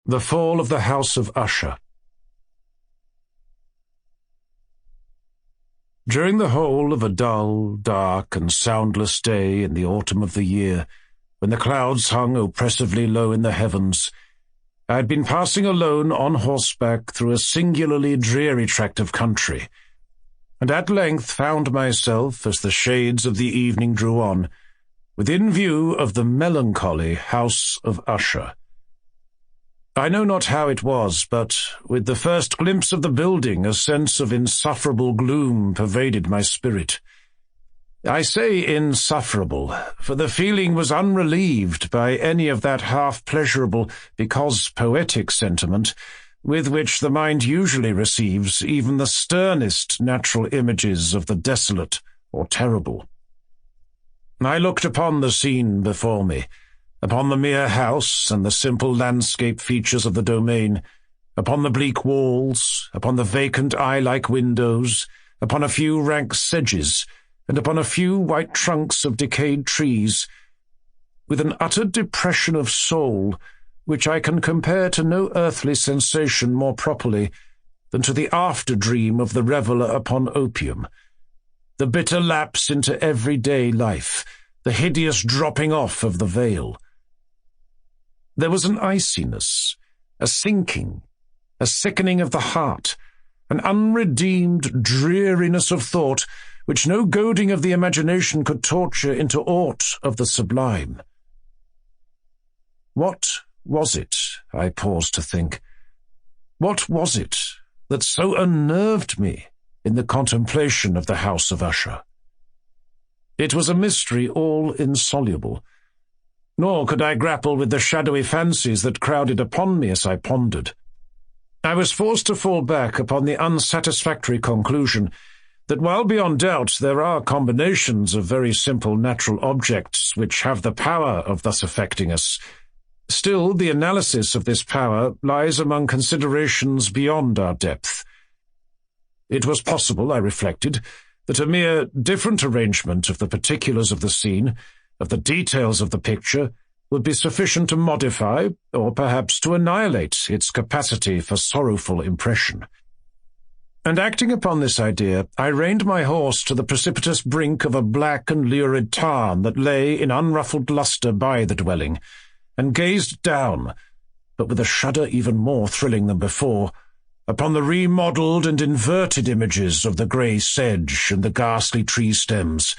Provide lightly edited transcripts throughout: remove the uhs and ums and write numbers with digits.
The Fall of the House of Usher. During the whole of a dull, dark, and soundless day in the autumn of the year, when the clouds hung oppressively low in the heavens, I had been passing alone on horseback through a singularly dreary tract of country, and at length found myself, as the shades of the evening drew on, within view of the melancholy House of Usher. I know not how it was, but with the first glimpse of the building a sense of insufferable gloom pervaded my spirit. I say insufferable, for the feeling was unrelieved by any of that half-pleasurable, because poetic sentiment with which the mind usually receives even the sternest natural images of the desolate or terrible. I looked upon the scene before me, upon the mere house and the simple landscape features of the domain, upon the bleak walls, upon the vacant eye-like windows, upon a few rank sedges, and upon a few white trunks of decayed trees, with an utter depression of soul which I can compare to no earthly sensation more properly than to the after-dream of the reveller upon opium, the bitter lapse into everyday life, the hideous dropping off of the veil. There was an iciness, a sinking, a sickening of the heart, an unredeemed dreariness of thought which no goading of the imagination could torture into aught of the sublime. What was it, I paused to think, what was it that so unnerved me in the contemplation of the House of Usher? It was a mystery all insoluble, nor could I grapple with the shadowy fancies that crowded upon me as I pondered. I was forced to fall back upon the unsatisfactory conclusion that while beyond doubt there are combinations of very simple natural objects which have the power of thus affecting us, still the analysis of this power lies among considerations beyond our depth. It was possible, I reflected, that a mere different arrangement of the particulars of the scene, of the details of the picture, would be sufficient to modify, or perhaps to annihilate, its capacity for sorrowful impression. And acting upon this idea, I reined my horse to the precipitous brink of a black and lurid tarn that lay in unruffled lustre by the dwelling, and gazed down, but with a shudder even more thrilling than before, upon the remodelled and inverted images of the grey sedge and the ghastly tree stems,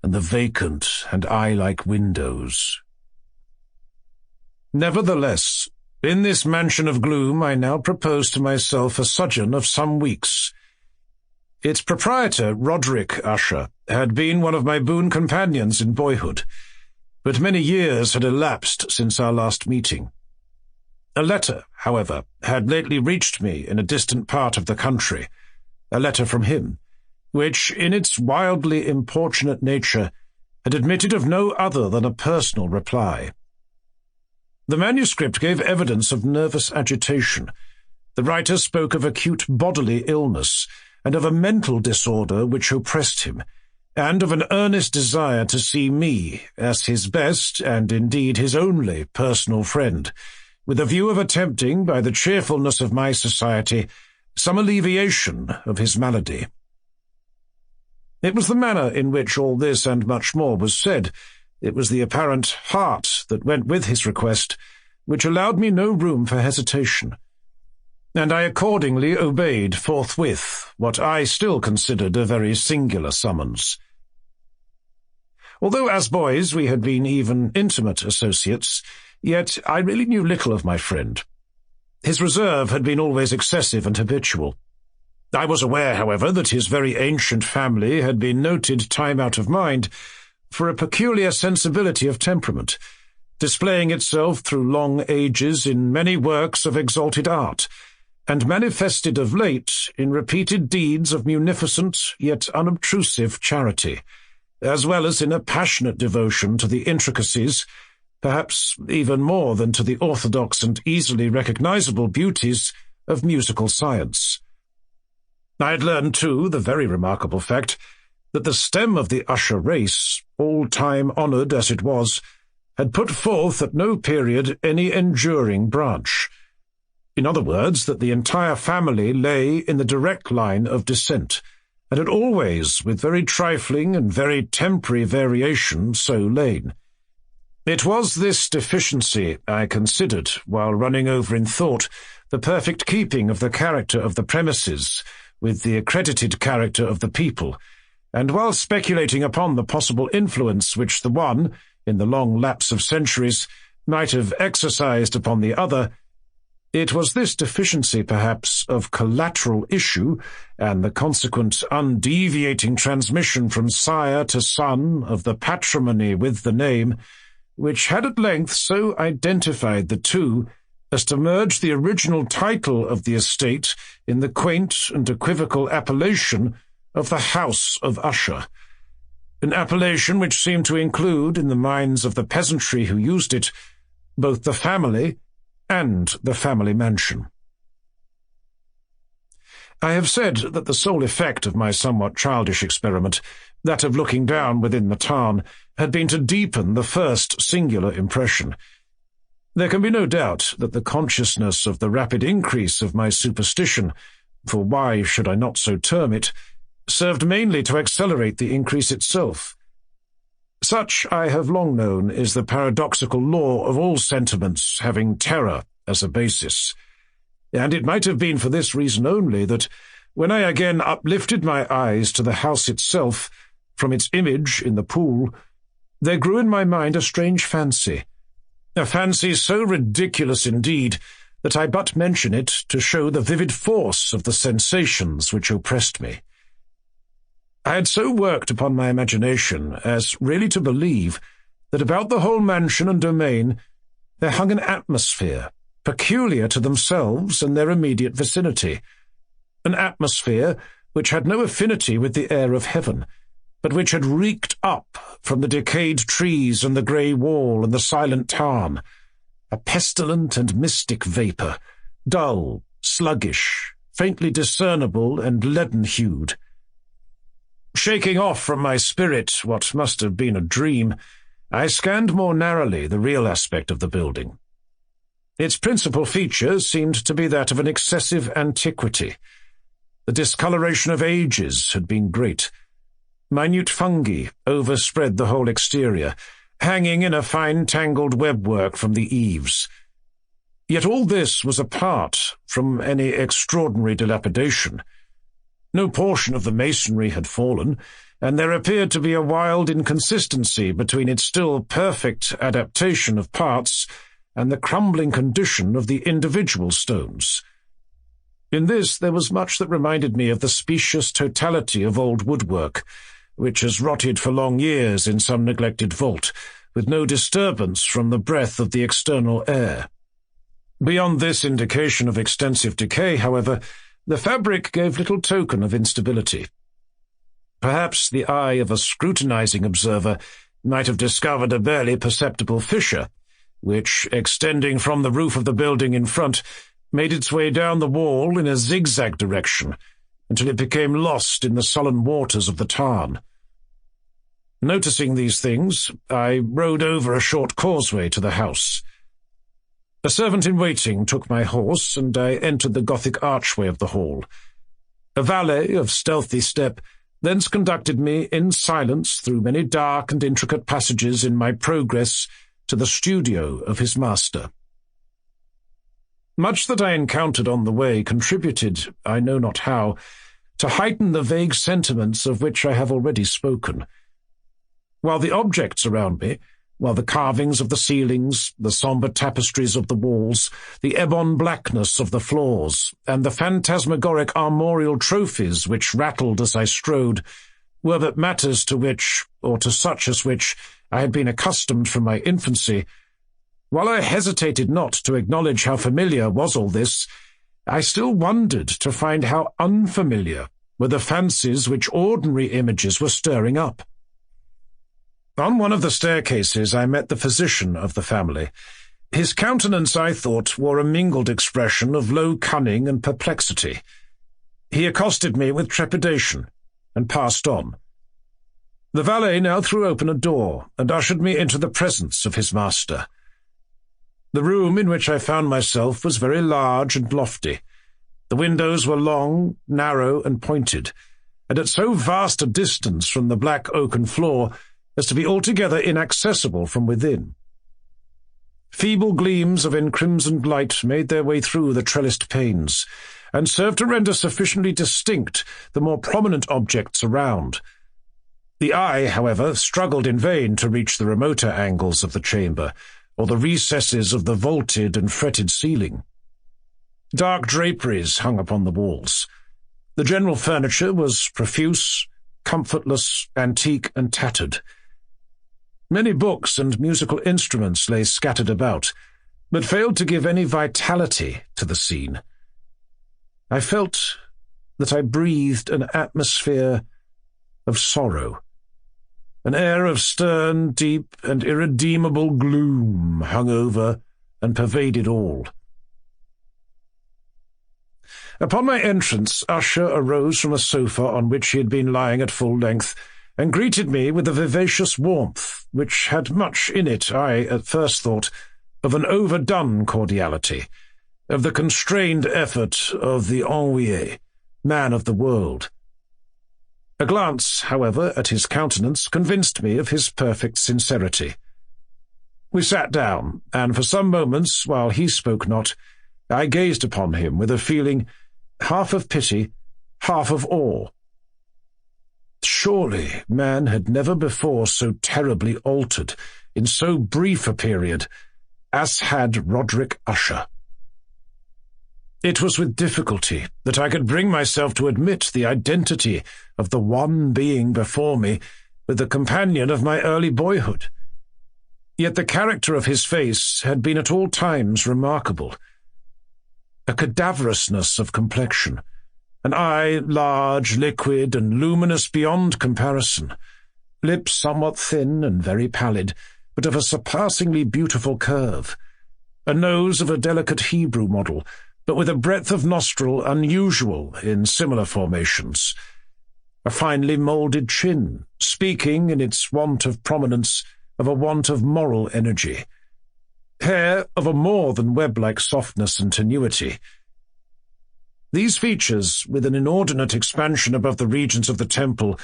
and the vacant and eye-like windows. Nevertheless, in this mansion of gloom I now proposed to myself a sojourn of some weeks. Its proprietor, Roderick Usher, had been one of my boon companions in boyhood, but many years had elapsed since our last meeting. A letter, however, had lately reached me in a distant part of the country, a letter from him, which, in its wildly importunate nature, had admitted of no other than a personal reply. The manuscript gave evidence of nervous agitation. The writer spoke of acute bodily illness, and of a mental disorder which oppressed him, and of an earnest desire to see me as his best, and indeed his only, personal friend, with a view of attempting, by the cheerfulness of my society, some alleviation of his malady. It was the manner in which all this and much more was said, it was the apparent heart that went with his request, which allowed me no room for hesitation, and I accordingly obeyed forthwith what I still considered a very singular summons. Although as boys we had been even intimate associates, yet I really knew little of my friend. His reserve had been always excessive and habitual. I was aware, however, that his very ancient family had been noted time out of mind for a peculiar sensibility of temperament, displaying itself through long ages in many works of exalted art, and manifested of late in repeated deeds of munificent yet unobtrusive charity, as well as in a passionate devotion to the intricacies, perhaps even more than to the orthodox and easily recognizable beauties, of musical science. I had learned, too, the very remarkable fact that the stem of the Usher race, all-time honoured as it was, had put forth at no period any enduring branch, In other words, that the entire family lay in the direct line of descent, and had always, with very trifling and very temporary variation, so lain. It was this deficiency I considered, while running over in thought the perfect keeping of the character of the premises with the accredited character of the people, and while speculating upon the possible influence which the one, in the long lapse of centuries, might have exercised upon the other. It was this deficiency, perhaps, of collateral issue, and the consequent undeviating transmission from sire to son of the patrimony with the name, which had at length so identified the two as to merge the original title of the estate in the quaint and equivocal appellation of the House of Usher, an appellation which seemed to include, in the minds of the peasantry who used it, both the family and the family mansion. I have said that the sole effect of my somewhat childish experiment, that of looking down within the tarn, had been to deepen the first singular impression. There can be no doubt that the consciousness of the rapid increase of my superstition, for why should I not so term it, served mainly to accelerate the increase itself. Such, I have long known, is the paradoxical law of all sentiments having terror as a basis, and it might have been for this reason only that, when I again uplifted my eyes to the house itself, from its image in the pool, there grew in my mind a strange fancy, a fancy so ridiculous indeed that I but mention it to show the vivid force of the sensations which oppressed me. I had so worked upon my imagination as really to believe that about the whole mansion and domain there hung an atmosphere peculiar to themselves and their immediate vicinity, an atmosphere which had no affinity with the air of heaven, but which had reeked up from the decayed trees and the grey wall and the silent tarn, a pestilent and mystic vapour, dull, sluggish, faintly discernible and leaden-hued. Shaking off from my spirit what must have been a dream, I scanned more narrowly the real aspect of the building. Its principal feature seemed to be that of an excessive antiquity. The discoloration of ages had been great. Minute fungi overspread the whole exterior, hanging in a fine tangled webwork from the eaves. Yet all this was apart from any extraordinary dilapidation. No portion of the masonry had fallen, and there appeared to be a wild inconsistency between its still perfect adaptation of parts and the crumbling condition of the individual stones. In this there was much that reminded me of the specious totality of old woodwork, which has rotted for long years in some neglected vault, with no disturbance from the breath of the external air. Beyond this indication of extensive decay, however, the fabric gave little token of instability. Perhaps the eye of a scrutinizing observer might have discovered a barely perceptible fissure, which, extending from the roof of the building in front, made its way down the wall in a zigzag direction, until it became lost in the sullen waters of the tarn. Noticing these things, I rode over a short causeway to the house. A servant in waiting took my horse, and I entered the Gothic archway of the hall. A valet of stealthy step thence conducted me in silence through many dark and intricate passages in my progress to the studio of his master. Much that I encountered on the way contributed, I know not how, to heighten the vague sentiments of which I have already spoken. While the objects around me, while the carvings of the ceilings, the sombre tapestries of the walls, the ebon blackness of the floors, and the phantasmagoric armorial trophies which rattled as I strode, were but matters to which, or to such as which, I had been accustomed from my infancy, while I hesitated not to acknowledge how familiar was all this, I still wondered to find how unfamiliar were the fancies which ordinary images were stirring up. On one of the staircases I met the physician of the family. His countenance, I thought, wore a mingled expression of low cunning and perplexity. He accosted me with trepidation, and passed on. The valet now threw open a door, and ushered me into the presence of his master. The room in which I found myself was very large and lofty. The windows were long, narrow, and pointed, and at so vast a distance from the black oaken floor as to be altogether inaccessible from within. Feeble gleams of encrimsoned light made their way through the trellised panes, and served to render sufficiently distinct the more prominent objects around. The eye, however, struggled in vain to reach the remoter angles of the chamber, or the recesses of the vaulted and fretted ceiling. Dark draperies hung upon the walls. The general furniture was profuse, comfortless, antique, and tattered. Many books and musical instruments lay scattered about, but failed to give any vitality to the scene. I felt that I breathed an atmosphere of sorrow. An air of stern, deep, and irredeemable gloom hung over and pervaded all. Upon my entrance, Usher arose from a sofa on which he had been lying at full length, and greeted me with a vivacious warmth, which had much in it, I at first thought, of an overdone cordiality, of the constrained effort of the ennuyé, man of the world. A glance, however, at his countenance convinced me of his perfect sincerity. We sat down, and for some moments, while he spoke not, I gazed upon him with a feeling half of pity, half of awe. Surely man had never before so terribly altered, in so brief a period, as had Roderick Usher. It was with difficulty that I could bring myself to admit the identity of the one being before me with the companion of my early boyhood. Yet the character of his face had been at all times remarkable. A cadaverousness of complexion, an eye large, liquid, and luminous beyond comparison, lips somewhat thin and very pallid, but of a surpassingly beautiful curve, a nose of a delicate Hebrew model, but with a breadth of nostril unusual in similar formations, a finely moulded chin, speaking, in its want of prominence, of a want of moral energy, hair of a more than web-like softness and tenuity. These features, with an inordinate expansion above the regions of the temple,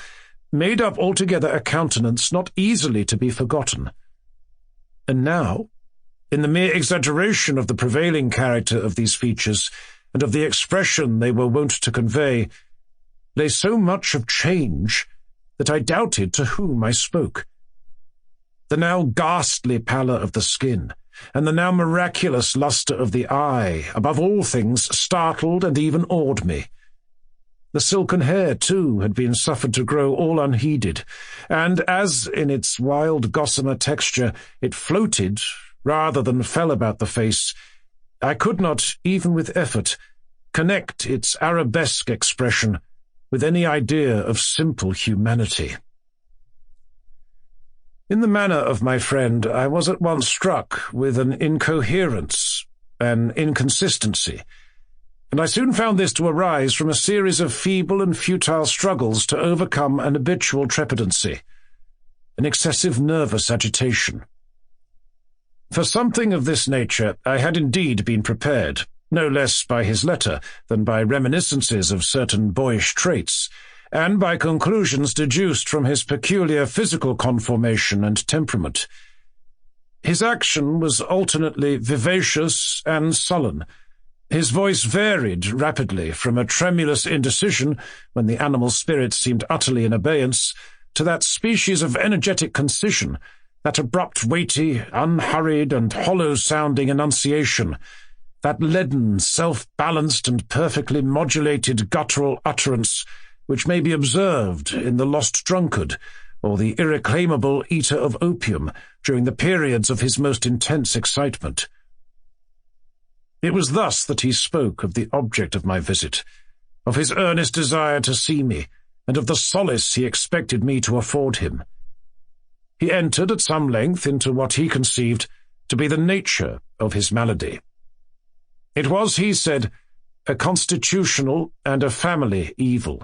made up altogether a countenance not easily to be forgotten. And now, in the mere exaggeration of the prevailing character of these features, and of the expression they were wont to convey, lay so much of change that I doubted to whom I spoke. The now ghastly pallor of the skin, and the now miraculous lustre of the eye, above all things, startled and even awed me. The silken hair, too, had been suffered to grow all unheeded, and as, in its wild gossamer texture, it floated rather than fell about the face, I could not, even with effort, connect its arabesque expression with any idea of simple humanity. In the manner of my friend, I was at once struck with an incoherence, an inconsistency, and I soon found this to arise from a series of feeble and futile struggles to overcome an habitual trepidancy, an excessive nervous agitation. For something of this nature I had indeed been prepared, no less by his letter than by reminiscences of certain boyish traits, and by conclusions deduced from his peculiar physical conformation and temperament. His action was alternately vivacious and sullen. His voice varied rapidly from a tremulous indecision, when the animal spirit seemed utterly in abeyance, to that species of energetic concision, that abrupt, weighty, unhurried, and hollow-sounding enunciation, that leaden, self-balanced, and perfectly modulated guttural utterance which may be observed in the lost drunkard or the irreclaimable eater of opium during the periods of his most intense excitement. It was thus that he spoke of the object of my visit, of his earnest desire to see me, and of the solace he expected me to afford him. He entered at some length into what he conceived to be the nature of his malady. It was, he said, a constitutional and a family evil,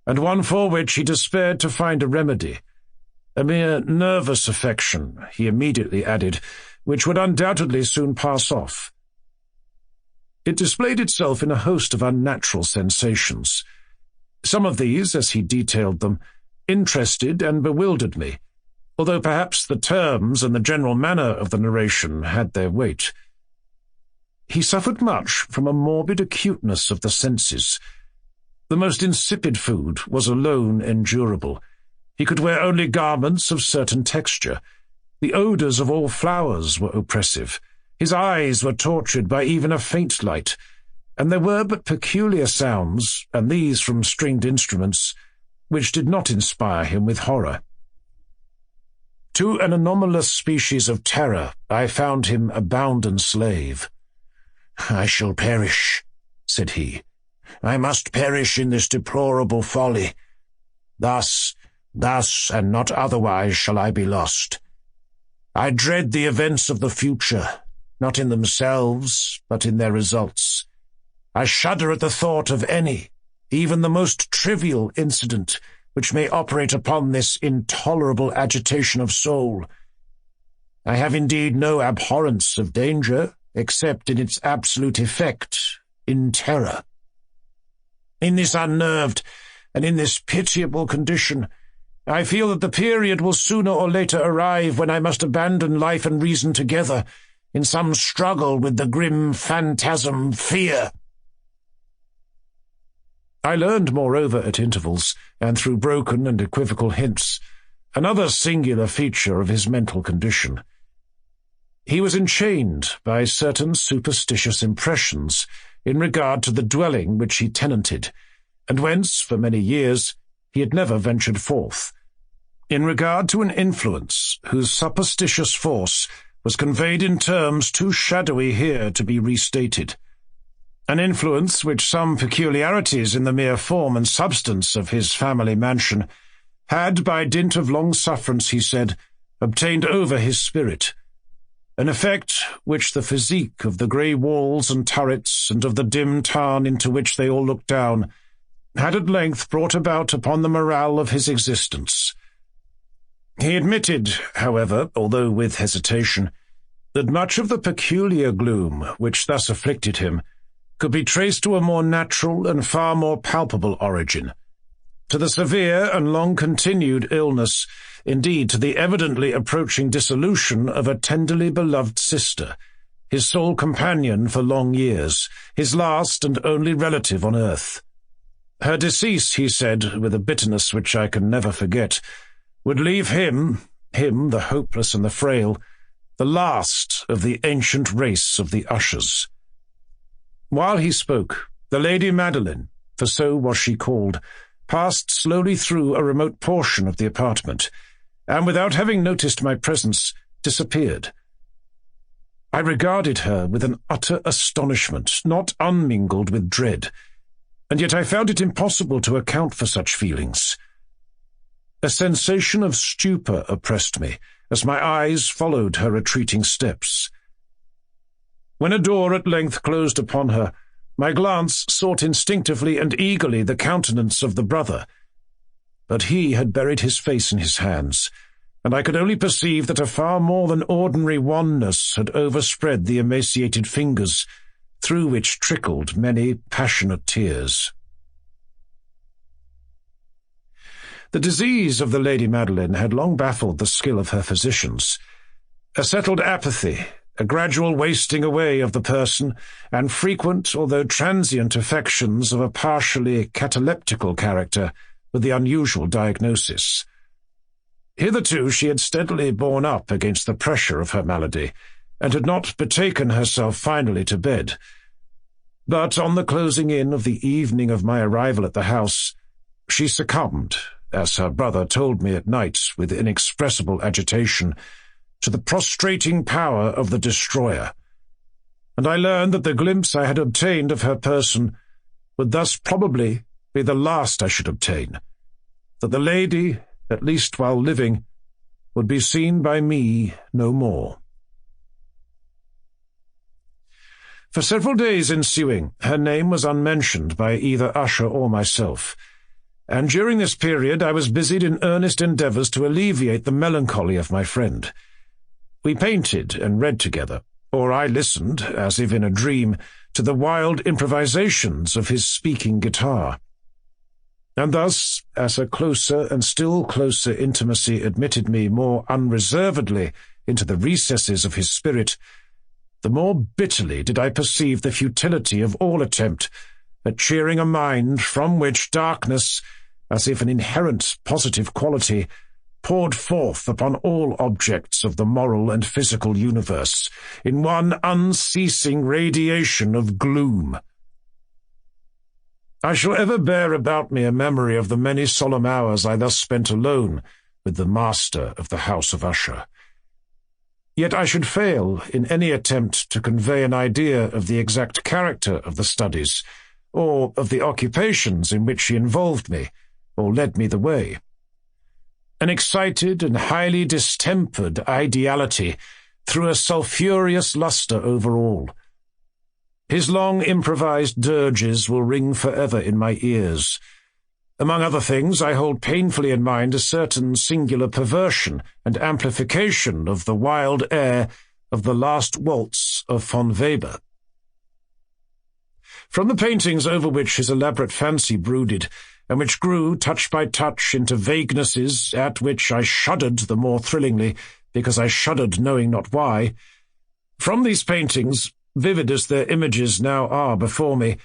and one for which he despaired to find a remedy. A mere nervous affection, he immediately added, which would undoubtedly soon pass off. It displayed itself in a host of unnatural sensations. Some of these, as he detailed them, interested and bewildered me, although perhaps the terms and the general manner of the narration had their weight. He suffered much from a morbid acuteness of the senses. The most insipid food was alone endurable. He could wear only garments of certain texture. The odours of all flowers were oppressive. His eyes were tortured by even a faint light, and there were but peculiar sounds, and these from stringed instruments, which did not inspire him with horror. To an anomalous species of terror I found him a bounden slave. "I shall perish," said he. "I must perish in this deplorable folly. Thus, and not otherwise shall I be lost. I dread the events of the future, not in themselves, but in their results. I shudder at the thought of any, even the most trivial incident, which may operate upon this intolerable agitation of soul. I have indeed no abhorrence of danger, except in its absolute effect, in terror. In this unnerved and in this pitiable condition, I feel that the period will sooner or later arrive when I must abandon life and reason together in some struggle with the grim phantasm fear." I learned, moreover, at intervals, and through broken and equivocal hints, another singular feature of his mental condition. He was enchained by certain superstitious impressions in regard to the dwelling which he tenanted, and whence, for many years, he had never ventured forth, in regard to an influence whose superstitious force was conveyed in terms too shadowy here to be restated, an influence which some peculiarities in the mere form and substance of his family mansion had, by dint of long sufferance, he said, obtained over his spirit, an effect which the physique of the grey walls and turrets and of the dim tarn into which they all looked down had at length brought about upon the morale of his existence. He admitted, however, although with hesitation, that much of the peculiar gloom which thus afflicted him could be traced to a more natural and far more palpable origin, to the severe and long-continued illness, indeed to the evidently approaching dissolution of a tenderly beloved sister, his sole companion for long years, his last and only relative on earth. Her decease, he said, with a bitterness which I can never forget, would leave him, the hopeless and the frail, the last of the ancient race of the Ushers. While he spoke, the Lady Madeline, for so was she called, passed slowly through a remote portion of the apartment, and without having noticed my presence, disappeared. I regarded her with an utter astonishment, not unmingled with dread, and yet I found it impossible to account for such feelings. A sensation of stupor oppressed me, as my eyes followed her retreating steps. When a door at length closed upon her, my glance sought instinctively and eagerly the countenance of the brother, but he had buried his face in his hands, and I could only perceive that a far more than ordinary wanness had overspread the emaciated fingers, through which trickled many passionate tears. The disease of the Lady Madeline had long baffled the skill of her physicians. A settled apathy, a gradual wasting away of the person, and frequent, although transient, affections of a partially cataleptical character were the unusual diagnosis. Hitherto she had steadily borne up against the pressure of her malady, and had not betaken herself finally to bed. But on the closing in of the evening of my arrival at the house, she succumbed, as her brother told me at night with inexpressible agitation, to the prostrating power of the destroyer, and I learned that the glimpse I had obtained of her person would thus probably be the last I should obtain, that the lady, at least while living, would be seen by me no more. For several days ensuing, her name was unmentioned by either Usher or myself, and during this period I was busied in earnest endeavours to alleviate the melancholy of my friend. We painted and read together, or I listened, as if in a dream, to the wild improvisations of his speaking guitar. And thus, as a closer and still closer intimacy admitted me more unreservedly into the recesses of his spirit, the more bitterly did I perceive the futility of all attempt at cheering a mind from which darkness, as if an inherent positive quality, poured forth upon all objects of the moral and physical universe in one unceasing radiation of gloom. I shall ever bear about me a memory of the many solemn hours I thus spent alone with the master of the House of Usher. Yet I should fail in any attempt to convey an idea of the exact character of the studies, or of the occupations in which he involved me, or led me the way. An excited and highly distempered ideality threw a sulphurous lustre over all. His long improvised dirges will ring forever in my ears. Among other things, I hold painfully in mind a certain singular perversion and amplification of the wild air of the last waltz of von Weber. From the paintings over which his elaborate fancy brooded, and which grew, touch by touch, into vaguenesses at which I shuddered the more thrillingly, because I shuddered knowing not why, from these paintings, vivid as their images now are before me,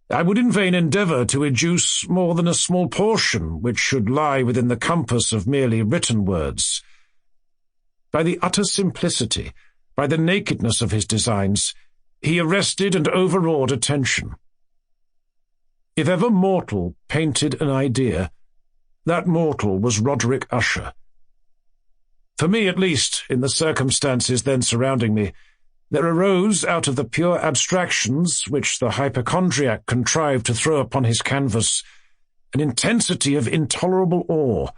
I would in vain endeavour to educe more than a small portion which should lie within the compass of merely written words. By the utter simplicity, by the nakedness of his designs, he arrested and overawed attention. If ever mortal painted an idea, that mortal was Roderick Usher. For me, at least, in the circumstances then surrounding me, there arose out of the pure abstractions which the hypochondriac contrived to throw upon his canvas an intensity of intolerable awe,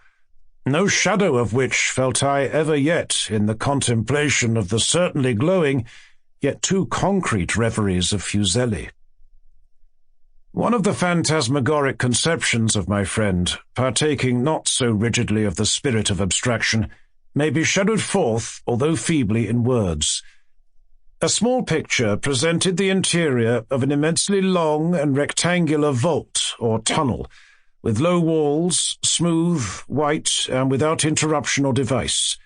no shadow of which felt I ever yet in the contemplation of the certainly glowing, yet too concrete reveries of Fuseli. One of the phantasmagoric conceptions of my friend, partaking not so rigidly of the spirit of abstraction, may be shadowed forth, although feebly, in words. A small picture presented the interior of an immensely long and rectangular vault or tunnel, with low walls, smooth, white, and without interruption or device.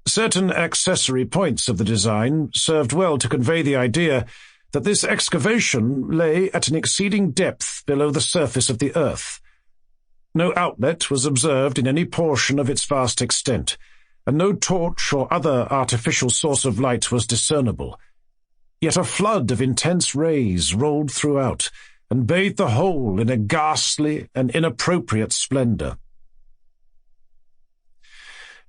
Certain accessory points of the design served well to convey the idea that this excavation lay at an exceeding depth below the surface of the earth. No outlet was observed in any portion of its vast extent, and no torch or other artificial source of light was discernible. Yet a flood of intense rays rolled throughout, and bathed the whole in a ghastly and inappropriate splendour.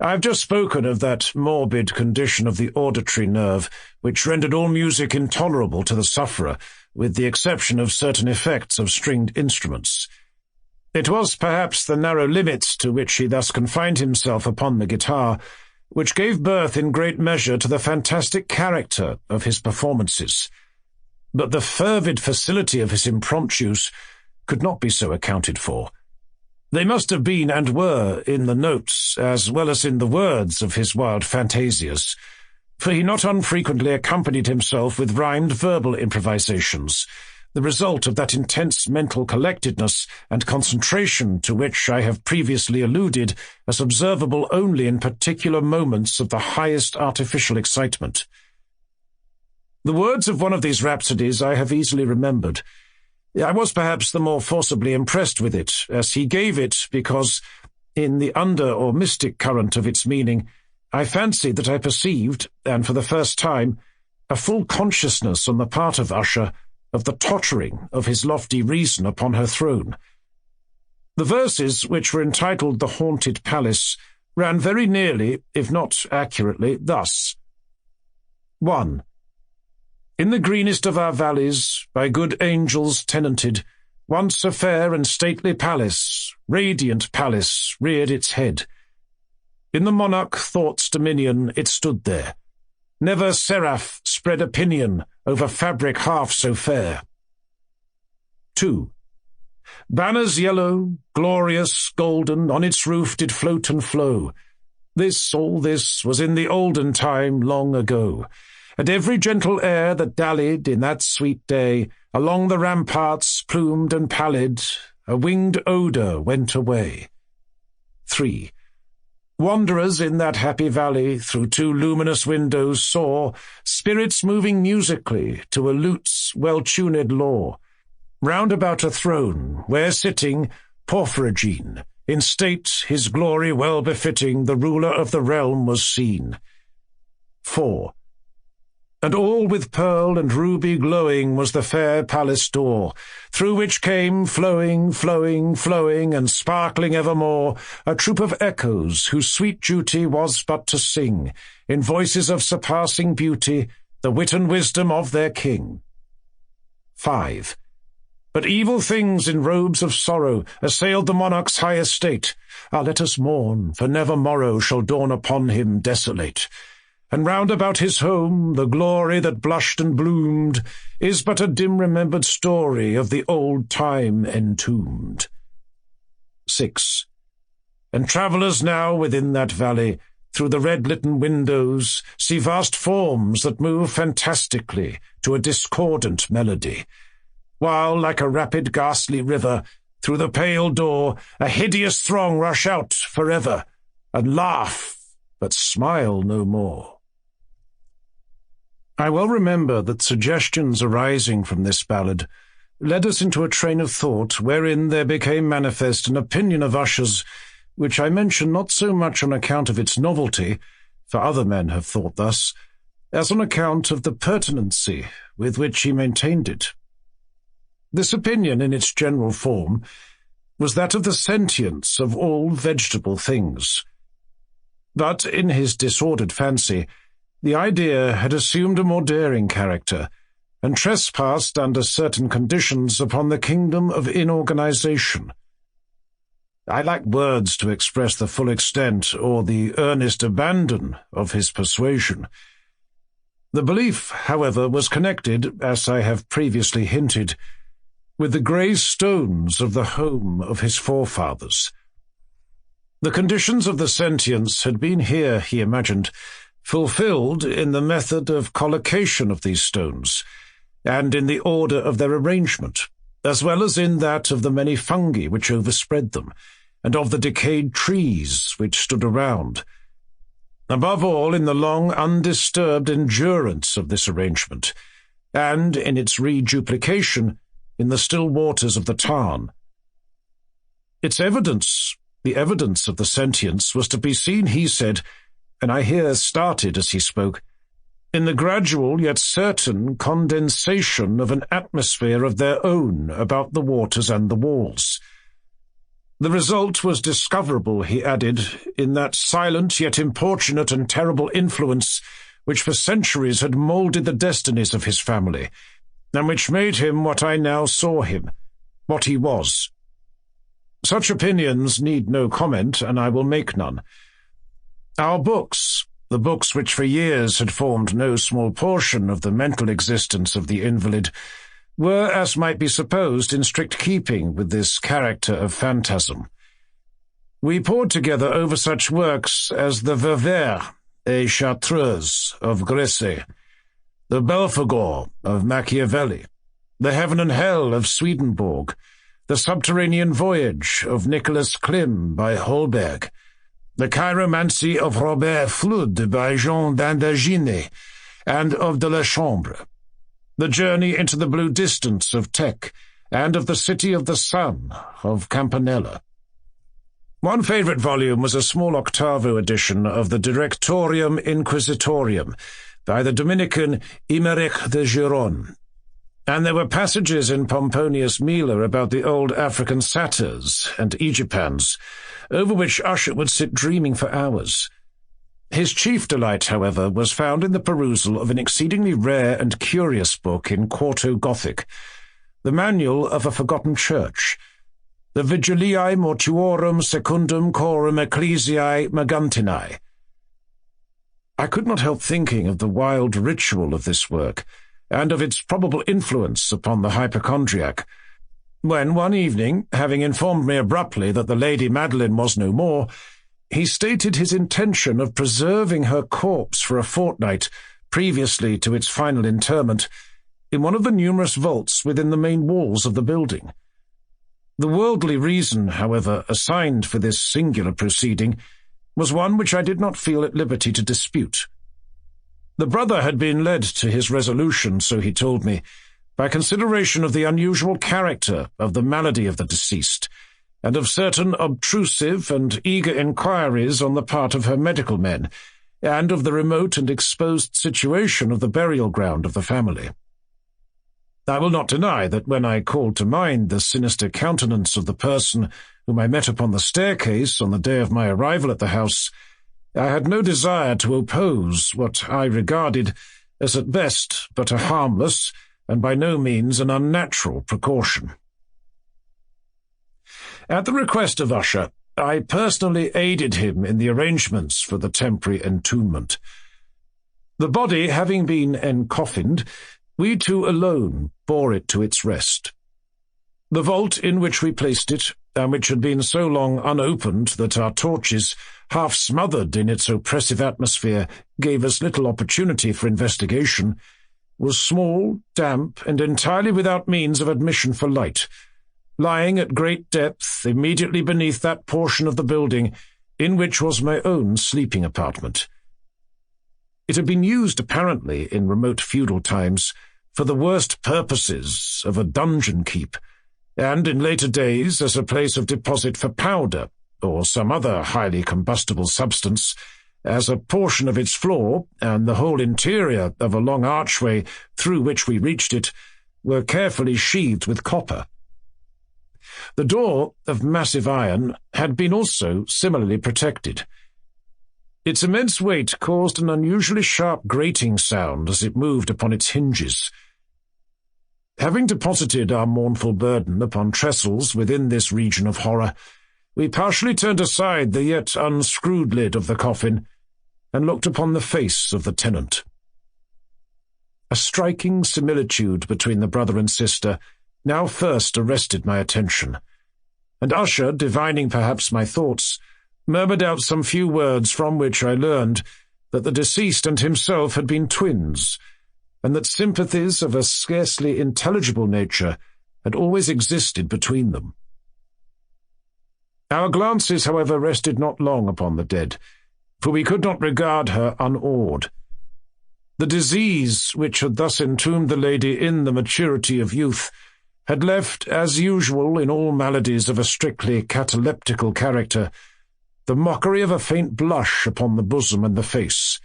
I have just spoken of that morbid condition of the auditory nerve, which rendered all music intolerable to the sufferer, with the exception of certain effects of stringed instruments. It was perhaps the narrow limits to which he thus confined himself upon the guitar, which gave birth in great measure to the fantastic character of his performances. But the fervid facility of his impromptus could not be so accounted for. They must have been and were in the notes as well as in the words of his wild fantasias, for he not unfrequently accompanied himself with rhymed verbal improvisations, the result of that intense mental collectedness and concentration to which I have previously alluded as observable only in particular moments of the highest artificial excitement. The words of one of these rhapsodies I have easily remembered. I was perhaps the more forcibly impressed with it, as he gave it, because, in the under or mystic current of its meaning, I fancied that I perceived, and for the first time, a full consciousness on the part of Usher of the tottering of his lofty reason upon her throne. The verses, which were entitled The Haunted Palace, ran very nearly, if not accurately, thus. 1. In the greenest of our valleys, by good angels tenanted, once a fair and stately palace, radiant palace, reared its head. In the monarch thought's dominion it stood there. Never seraph spread a pinion over fabric half so fair. 2. Banners yellow, glorious, golden, on its roof did float and flow. All this was in the olden time long ago, and every gentle air that dallied in that sweet day along the ramparts, plumed and pallid, a winged odour went away. 3. Wanderers in that happy valley through 2 luminous windows saw spirits moving musically to a lute's well-tuned law, round about a throne, where sitting Porphyrogene, in state his glory well befitting, the ruler of the realm was seen. 4. And all with pearl and ruby glowing was the fair palace door, through which came flowing, flowing, flowing, and sparkling evermore, a troop of echoes whose sweet duty was but to sing, in voices of surpassing beauty, the wit and wisdom of their king. 5. But evil things in robes of sorrow assailed the monarch's high estate. Ah, let us mourn, for never morrow shall dawn upon him desolate. And round about his home the glory that blushed and bloomed is but a dim-remembered story of the old time entombed. 6. And travellers now within that valley, through the red-litten windows, see vast forms that move fantastically to a discordant melody, while, like a rapid ghastly river, through the pale door a hideous throng rush out forever, and laugh, but smile no more. I well remember that suggestions arising from this ballad led us into a train of thought wherein there became manifest an opinion of Usher's, which I mention not so much on account of its novelty, for other men have thought thus, as on account of the pertinency with which he maintained it. This opinion, in its general form, was that of the sentience of all vegetable things. But in his disordered fancy, the idea had assumed a more daring character, and trespassed under certain conditions upon the kingdom of inorganization. I lack words to express the full extent or the earnest abandon of his persuasion. The belief, however, was connected, as I have previously hinted, with the grey stones of the home of his forefathers. The conditions of the sentience had been here, he imagined, fulfilled in the method of collocation of these stones, and in the order of their arrangement, as well as in that of the many fungi which overspread them, and of the decayed trees which stood around. Above all, in the long, undisturbed endurance of this arrangement, and in its reduplication in the still waters of the tarn. Its evidence, the evidence of the sentience, was to be seen, he said, and I here started as he spoke, in the gradual yet certain condensation of an atmosphere of their own about the waters and the walls. The result was discoverable, he added, in that silent yet importunate and terrible influence which for centuries had moulded the destinies of his family, and which made him what I now saw him, what he was. Such opinions need no comment, and I will make none. Our books, the books which for years had formed no small portion of the mental existence of the invalid, were, as might be supposed, in strict keeping with this character of phantasm. We pored together over such works as the Vauvert et Chartreuse of Gresset, the Belphegor of Machiavelli, the Heaven and Hell of Swedenborg, the Subterranean Voyage of Nicholas Klim by Holberg, the Chiromancy of Robert Fludd by Jean d'Indaginé, and of de la Chambre, the Journey into the Blue Distance of Tech, and of the City of the Sun of Campanella. One favourite volume was a small octavo edition of the Directorium Inquisitorium by the Dominican Imeric de Giron, and there were passages in Pomponius Mela about the old African satyrs and Egypans, over which Usher would sit dreaming for hours. His chief delight, however, was found in the perusal of an exceedingly rare and curious book in quarto Gothic, the Manual of a Forgotten Church, the Vigiliae Mortuorum Secundum Coram Ecclesiae Magantinae. I could not help thinking of the wild ritual of this work, and of its probable influence upon the hypochondriac, when one evening, having informed me abruptly that the Lady Madeline was no more, He stated his intention of preserving her corpse for a fortnight previously to its final interment in one of the numerous vaults within the main walls of the building. The worldly reason, however, assigned for this singular proceeding was one which I did not feel at liberty to dispute. The brother had been led to his resolution, so he told me, by consideration of the unusual character of the malady of the deceased, and of certain obtrusive and eager inquiries on the part of her medical men, and of the remote and exposed situation of the burial ground of the family. I will not deny that when I called to mind the sinister countenance of the person whom I met upon the staircase on the day of my arrival at the house, I had no desire to oppose what I regarded as at best but a harmless and by no means an unnatural precaution. At the request of Usher, I personally aided him in the arrangements for the temporary entombment. The body having been encoffined, we two alone bore it to its rest. The vault in which we placed it, and which had been so long unopened that our torches, half smothered in its oppressive atmosphere, gave us little opportunity for investigation, was small, damp, and entirely without means of admission for light, lying at great depth immediately beneath that portion of the building in which was my own sleeping apartment. It had been used, apparently, in remote feudal times, for the worst purposes of a dungeon keep, and in later days as a place of deposit for powder, or some other highly combustible substance, as a portion of its floor and the whole interior of a long archway through which we reached it were carefully sheathed with copper. The door, of massive iron, had been also similarly protected. Its immense weight caused an unusually sharp grating sound as it moved upon its hinges. Having deposited our mournful burden upon trestles within this region of horror, we partially turned aside the yet unscrewed lid of the coffin and looked upon the face of the tenant. A striking similitude between the brother and sister now first arrested my attention, and Usher, divining perhaps my thoughts, murmured out some few words from which I learned that the deceased and himself had been twins, and that sympathies of a scarcely intelligible nature had always existed between them. Our glances, however, rested not long upon the dead, for we could not regard her unawed. The disease which had thus entombed the lady in the maturity of youth had left, as usual in all maladies of a strictly cataleptical character, the mockery of a faint blush upon the bosom and the face,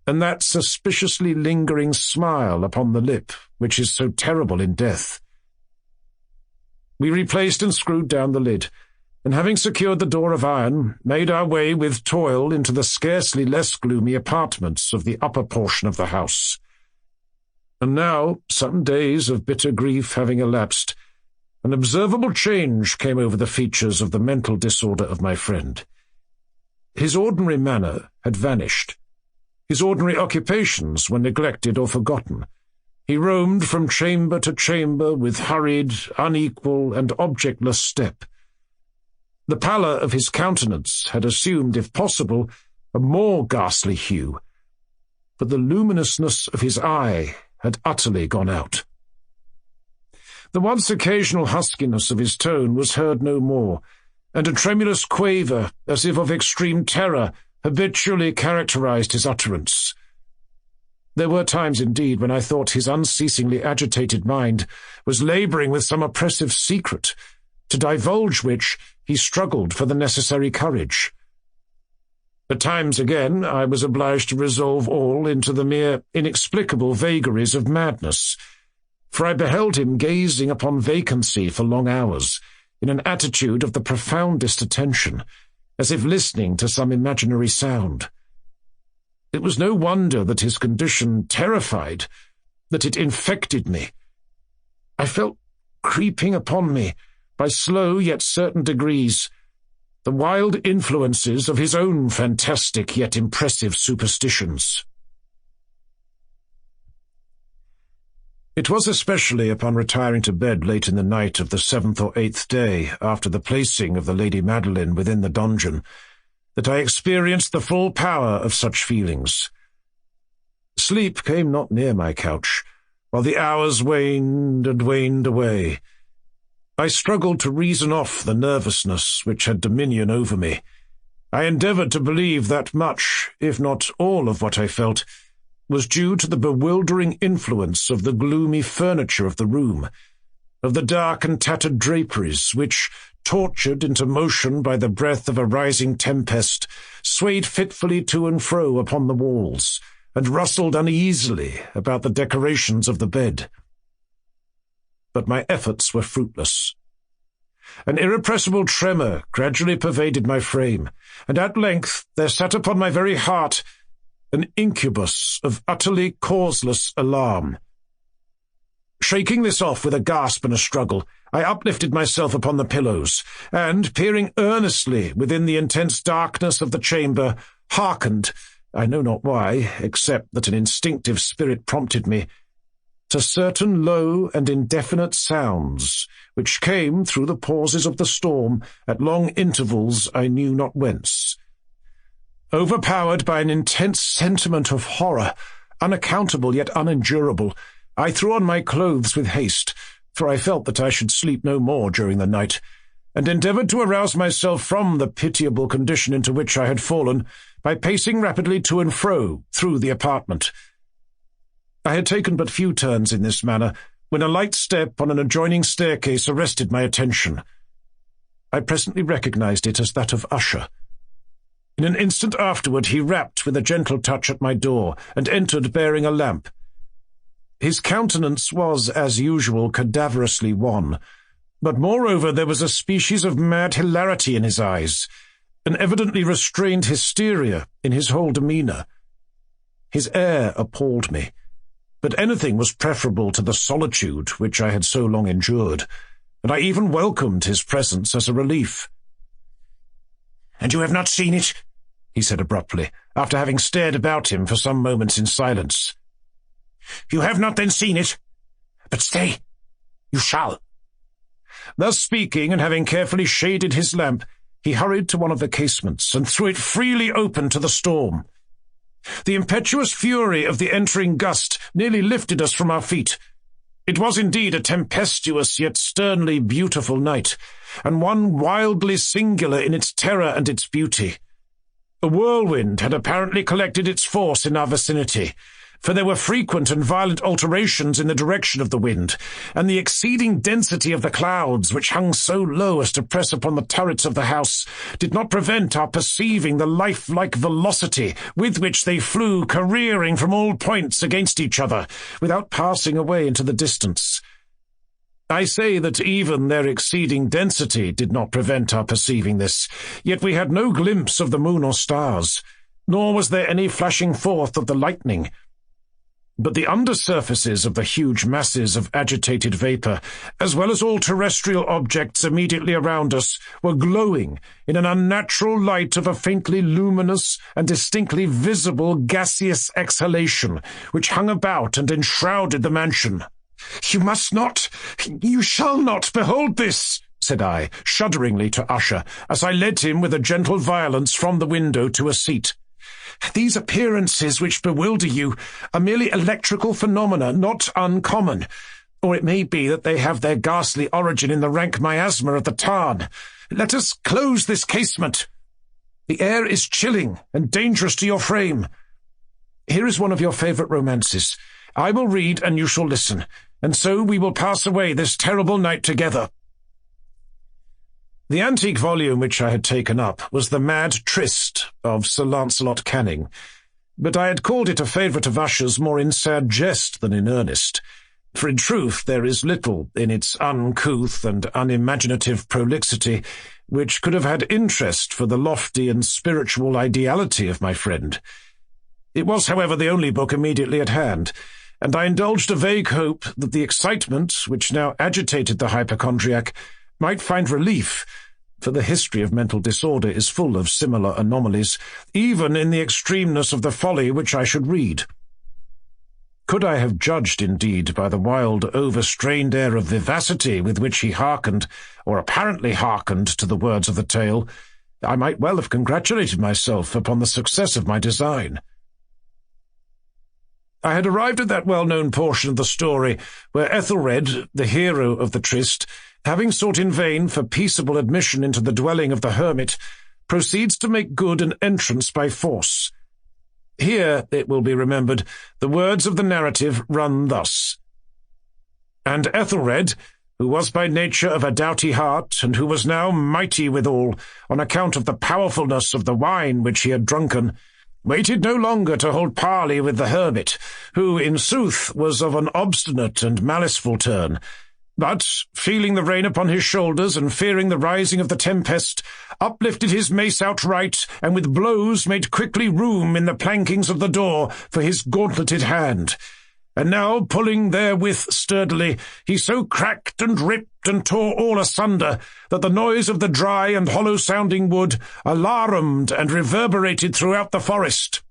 and that suspiciously lingering smile upon the lip which is so terrible in death. We replaced and screwed down the lid, and having secured the door of iron, made our way with toil into the scarcely less gloomy apartments of the upper portion of the house. And now, some days of bitter grief having elapsed, an observable change came over the features of the mental disorder of my friend. His ordinary manner had vanished. His ordinary occupations were neglected or forgotten. He roamed from chamber to chamber with hurried, unequal, and objectless step. The pallor of his countenance had assumed, if possible, a more ghastly hue, but the luminousness of his eye had utterly gone out. The once occasional huskiness of his tone was heard no more, and a tremulous quaver, as if of extreme terror, habitually characterized his utterance. There were times, indeed, when I thought his unceasingly agitated mind was laboring with some oppressive secret, to divulge which he struggled for the necessary courage. At times, again, I was obliged to resolve all into the mere inexplicable vagaries of madness, for I beheld him gazing upon vacancy for long hours, in an attitude of the profoundest attention, as if listening to some imaginary sound. It was no wonder that his condition terrified, that it infected me. I felt creeping upon me, by slow yet certain degrees, the wild influences of his own fantastic yet impressive superstitions. It was especially upon retiring to bed late in the night of the 7th or 8th day after the placing of the Lady Madeline within the dungeon that I experienced the full power of such feelings. Sleep came not near my couch, while the hours waned and waned away. I struggled to reason off the nervousness which had dominion over me. I endeavoured to believe that much, if not all of what I felt, was due to the bewildering influence of the gloomy furniture of the room, of the dark and tattered draperies which, tortured into motion by the breath of a rising tempest, swayed fitfully to and fro upon the walls, and rustled uneasily about the decorations of the bed. But my efforts were fruitless. An irrepressible tremor gradually pervaded my frame, and at length there sat upon my very heart an incubus of utterly causeless alarm. Shaking this off with a gasp and a struggle, I uplifted myself upon the pillows, and, peering earnestly within the intense darkness of the chamber, hearkened, I know not why, except that an instinctive spirit prompted me, to certain low and indefinite sounds which came through the pauses of the storm at long intervals I knew not whence. Overpowered by an intense sentiment of horror, unaccountable yet unendurable, I threw on my clothes with haste, for I felt that I should sleep no more during the night, and endeavoured to arouse myself from the pitiable condition into which I had fallen by pacing rapidly to and fro through the apartment. I had taken but few turns in this manner when a light step on an adjoining staircase arrested my attention. I presently recognized it as that of Usher. In an instant afterward he rapped with a gentle touch at my door, and entered bearing a lamp. His countenance was, as usual, cadaverously wan, but moreover there was a species of mad hilarity in his eyes, an evidently restrained hysteria in his whole demeanour. His air appalled me, but anything was preferable to the solitude which I had so long endured, and I even welcomed his presence as a relief. "And you have not seen it?" he said abruptly, after having stared about him for some moments in silence. "You have not then seen it? But stay, you shall." Thus speaking, and having carefully shaded his lamp, he hurried to one of the casements and threw it freely open to the storm. The impetuous fury of the entering gust nearly lifted us from our feet. It was indeed a tempestuous yet sternly beautiful night, and one wildly singular in its terror and its beauty. A whirlwind had apparently collected its force in our vicinity, for there were frequent and violent alterations in the direction of the wind, and the exceeding density of the clouds, which hung so low as to press upon the turrets of the house, did not prevent our perceiving the lifelike velocity with which they flew careering from all points against each other, without passing away into the distance. I say that even their exceeding density did not prevent our perceiving this, yet we had no glimpse of the moon or stars, nor was there any flashing forth of the lightning. But the undersurfaces of the huge masses of agitated vapour, as well as all terrestrial objects immediately around us, were glowing in an unnatural light of a faintly luminous and distinctly visible gaseous exhalation, which hung about and enshrouded the mansion. "You must not, you shall not behold this," said I, shudderingly to Usher, as I led him with a gentle violence from the window to a seat. "These appearances which bewilder you are merely electrical phenomena not uncommon, or it may be that they have their ghastly origin in the rank miasma of the tarn. Let us close this casement. The air is chilling and dangerous to your frame. Here is one of your favourite romances. I will read and you shall listen, and so we will pass away this terrible night together." The antique volume which I had taken up was The Mad Tryst of Sir Lancelot Canning, but I had called it a favourite of Usher's more in sad jest than in earnest, for in truth there is little in its uncouth and unimaginative prolixity which could have had interest for the lofty and spiritual ideality of my friend. It was, however, the only book immediately at hand, and I indulged a vague hope that the excitement which now agitated the hypochondriac might find relief, for the history of mental disorder is full of similar anomalies, even in the extremeness of the folly which I should read. Could I have judged, indeed, by the wild, overstrained air of vivacity with which he hearkened, or apparently hearkened, to the words of the tale, I might well have congratulated myself upon the success of my design. I had arrived at that well-known portion of the story where Ethelred, the hero of the tryst, having sought in vain for peaceable admission into the dwelling of the hermit, proceeds to make good an entrance by force. Here, it will be remembered, the words of the narrative run thus. And Ethelred, who was by nature of a doughty heart, and who was now mighty withal, on account of the powerfulness of the wine which he had drunken, waited no longer to hold parley with the hermit, who, in sooth, was of an obstinate and maliceful turn, but, feeling the rain upon his shoulders and fearing the rising of the tempest, uplifted his mace outright, and with blows made quickly room in the plankings of the door for his gauntleted hand. And now, pulling therewith sturdily, he so cracked and ripped and tore all asunder that the noise of the dry and hollow-sounding wood alarumed and reverberated throughout the forest.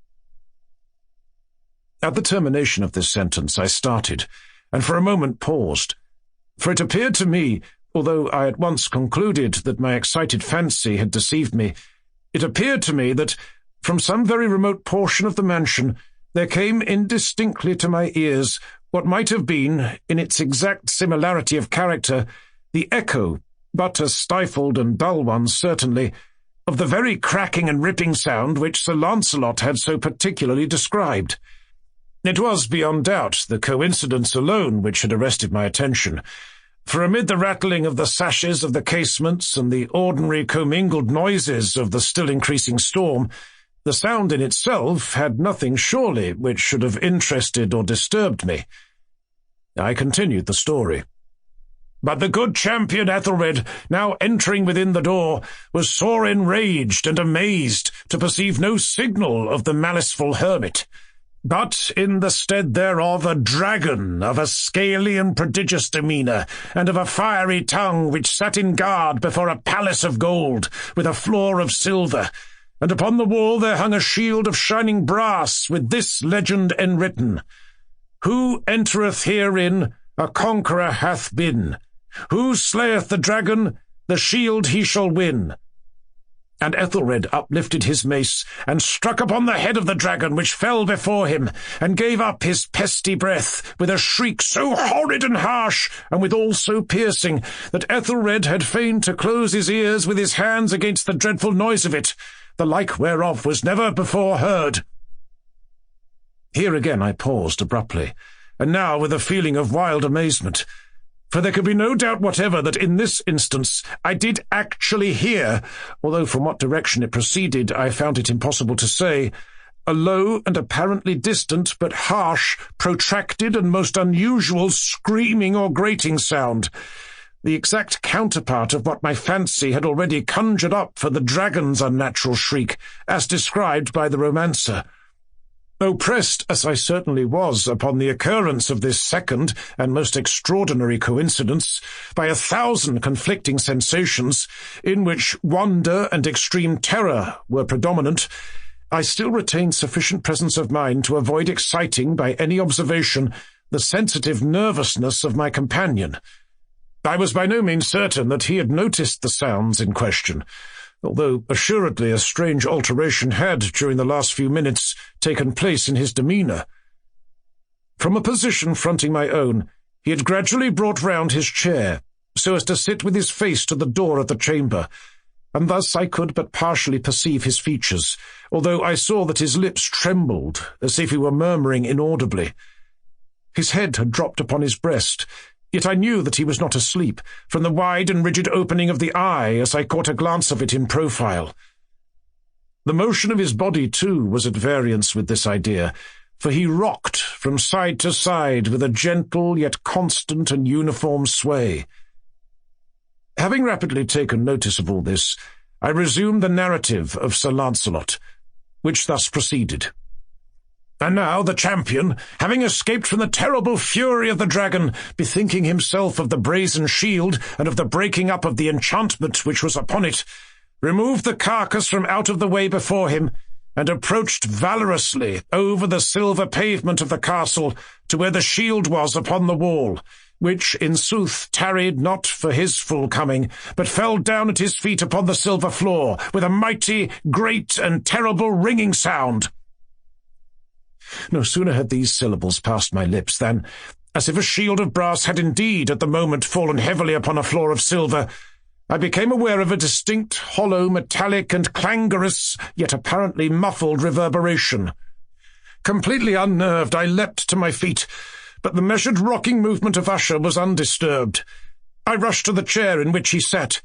At the termination of this sentence I started, and for a moment paused, for it appeared to me, although I at once concluded that my excited fancy had deceived me, it appeared to me that, from some very remote portion of the mansion, there came indistinctly to my ears what might have been, in its exact similarity of character, the echo, but a stifled and dull one certainly, of the very cracking and ripping sound which Sir Launcelot had so particularly described. It was, beyond doubt, the coincidence alone which had arrested my attention, for amid the rattling of the sashes of the casements and the ordinary commingled noises of the still increasing storm, the sound in itself had nothing surely which should have interested or disturbed me. I continued the story. But the good champion Ethelred, now entering within the door, was sore enraged and amazed to perceive no signal of the maliceful hermit, but in the stead thereof a dragon of a scaly and prodigious demeanour, and of a fiery tongue, which sat in guard before a palace of gold, with a floor of silver, and upon the wall there hung a shield of shining brass, with this legend enwritten, Who entereth herein, a conqueror hath been. Who slayeth the dragon, the shield he shall win. And Ethelred uplifted his mace, and struck upon the head of the dragon, which fell before him, and gave up his pesty breath, with a shriek so horrid and harsh, and withal so piercing, that Ethelred had fain to close his ears with his hands against the dreadful noise of it, the like whereof was never before heard. Here again I paused abruptly, and now with a feeling of wild amazement, for there could be no doubt whatever that in this instance I did actually hear, although from what direction it proceeded I found it impossible to say, a low and apparently distant but harsh, protracted and most unusual screaming or grating sound, the exact counterpart of what my fancy had already conjured up for the dragon's unnatural shriek, as described by the romancer. Oppressed, as I certainly was, upon the occurrence of this second and most extraordinary coincidence, by 1,000 conflicting sensations, in which wonder and extreme terror were predominant, I still retained sufficient presence of mind to avoid exciting by any observation the sensitive nervousness of my companion. I was by no means certain that he had noticed the sounds in question, although assuredly a strange alteration had, during the last few minutes, taken place in his demeanour. From a position fronting my own, he had gradually brought round his chair, so as to sit with his face to the door of the chamber, and thus I could but partially perceive his features, although I saw that his lips trembled, as if he were murmuring inaudibly. His head had dropped upon his breast, yet I knew that he was not asleep, from the wide and rigid opening of the eye as I caught a glance of it in profile. The motion of his body, too, was at variance with this idea, for he rocked from side to side with a gentle yet constant and uniform sway. Having rapidly taken notice of all this, I resumed the narrative of Sir Launcelot, which thus proceeded. And now the champion, having escaped from the terrible fury of the dragon, bethinking himself of the brazen shield and of the breaking up of the enchantment which was upon it, removed the carcass from out of the way before him, and approached valorously over the silver pavement of the castle to where the shield was upon the wall, which in sooth tarried not for his full coming, but fell down at his feet upon the silver floor, with a mighty, great, and terrible ringing sound. No sooner had these syllables passed my lips than, as if a shield of brass had indeed at the moment fallen heavily upon a floor of silver, I became aware of a distinct, hollow, metallic, and clangorous, yet apparently muffled reverberation. Completely unnerved, I leapt to my feet, but the measured rocking movement of Usher was undisturbed. I rushed to the chair in which he sat.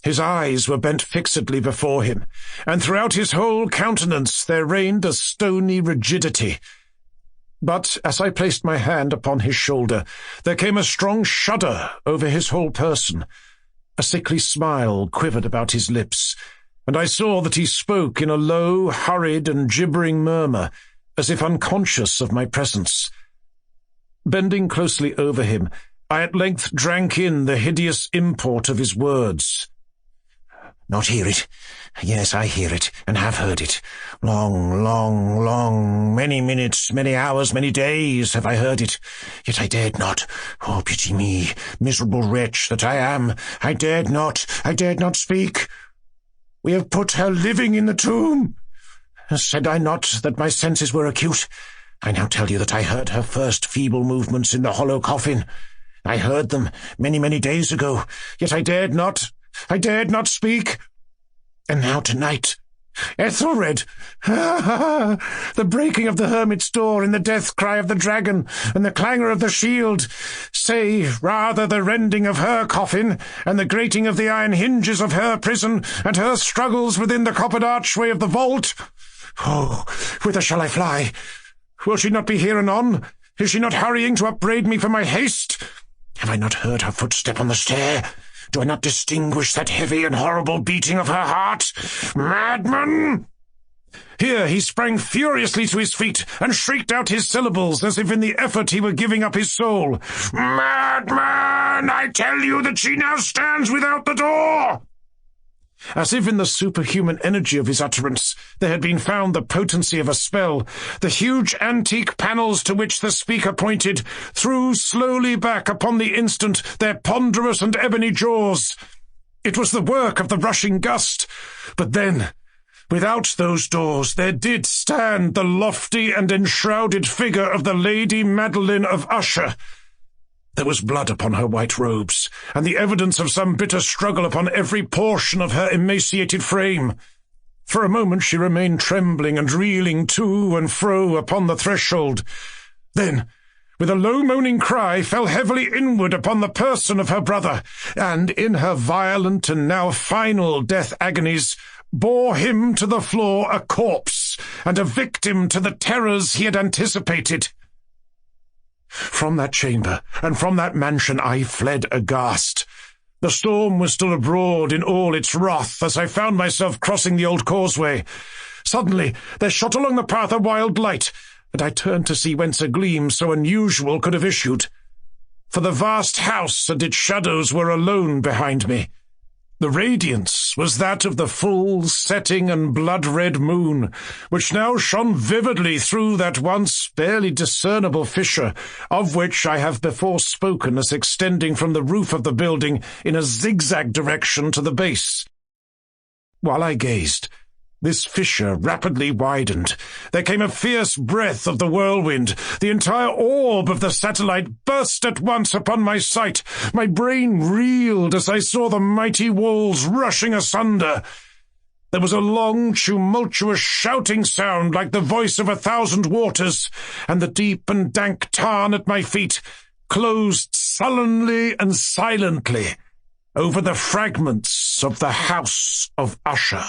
His eyes were bent fixedly before him, and throughout his whole countenance there reigned a stony rigidity. But as I placed my hand upon his shoulder, there came a strong shudder over his whole person. A sickly smile quivered about his lips, and I saw that he spoke in a low, hurried, and gibbering murmur, as if unconscious of my presence. Bending closely over him, I at length drank in the hideous import of his words. "Not hear it? Yes, I hear it, and have heard it. Long, many minutes, many hours, many days have I heard it. Yet I dared not. Oh, pity me, miserable wretch that I am. I dared not speak. We have put her living in the tomb. Said I not that my senses were acute? I now tell you that I heard her first feeble movements in the hollow coffin. I heard them many days ago, yet I dared not speak. And now tonight, Ethelred, the breaking of the hermit's door, and the death cry of the dragon, and the clangor of the shield, say rather the rending of her coffin, and the grating of the iron hinges of her prison, and her struggles within the coppered archway of the vault. Oh, whither shall I fly? Will she not be here anon? Is she not hurrying to upbraid me for my haste? Have I not heard her footstep on the stair? Do I not distinguish that heavy and horrible beating of her heart? Madman!" Here he sprang furiously to his feet and shrieked out his syllables as if in the effort he were giving up his soul. "Madman! I tell you that she now stands without the door!" As if in the superhuman energy of his utterance there had been found the potency of a spell, the huge antique panels to which the speaker pointed threw slowly back upon the instant their ponderous and ebony jaws. It was the work of the rushing gust, but then, without those doors, there did stand the lofty and enshrouded figure of the Lady Madeline of Usher. There was blood upon her white robes, and the evidence of some bitter struggle upon every portion of her emaciated frame. For a moment she remained trembling and reeling to and fro upon the threshold. Then, with a low moaning cry, fell heavily inward upon the person of her brother, and in her violent and now final death agonies, bore him to the floor a corpse, and a victim to the terrors he had anticipated. From that chamber, and from that mansion, I fled aghast. The storm was still abroad in all its wrath as I found myself crossing the old causeway. Suddenly there shot along the path a wild light, and I turned to see whence a gleam so unusual could have issued. For the vast house and its shadows were alone behind me. The radiance was that of the full, setting and blood-red moon, which now shone vividly through that once barely discernible fissure, of which I have before spoken as extending from the roof of the building in a zigzag direction to the base. While I gazed, this fissure rapidly widened. There came a fierce breath of the whirlwind. The entire orb of the satellite burst at once upon my sight. My brain reeled as I saw the mighty walls rushing asunder. There was a long, tumultuous shouting sound like the voice of 1,000 waters, and the deep and dank tarn at my feet closed sullenly and silently over the fragments of the House of Usher.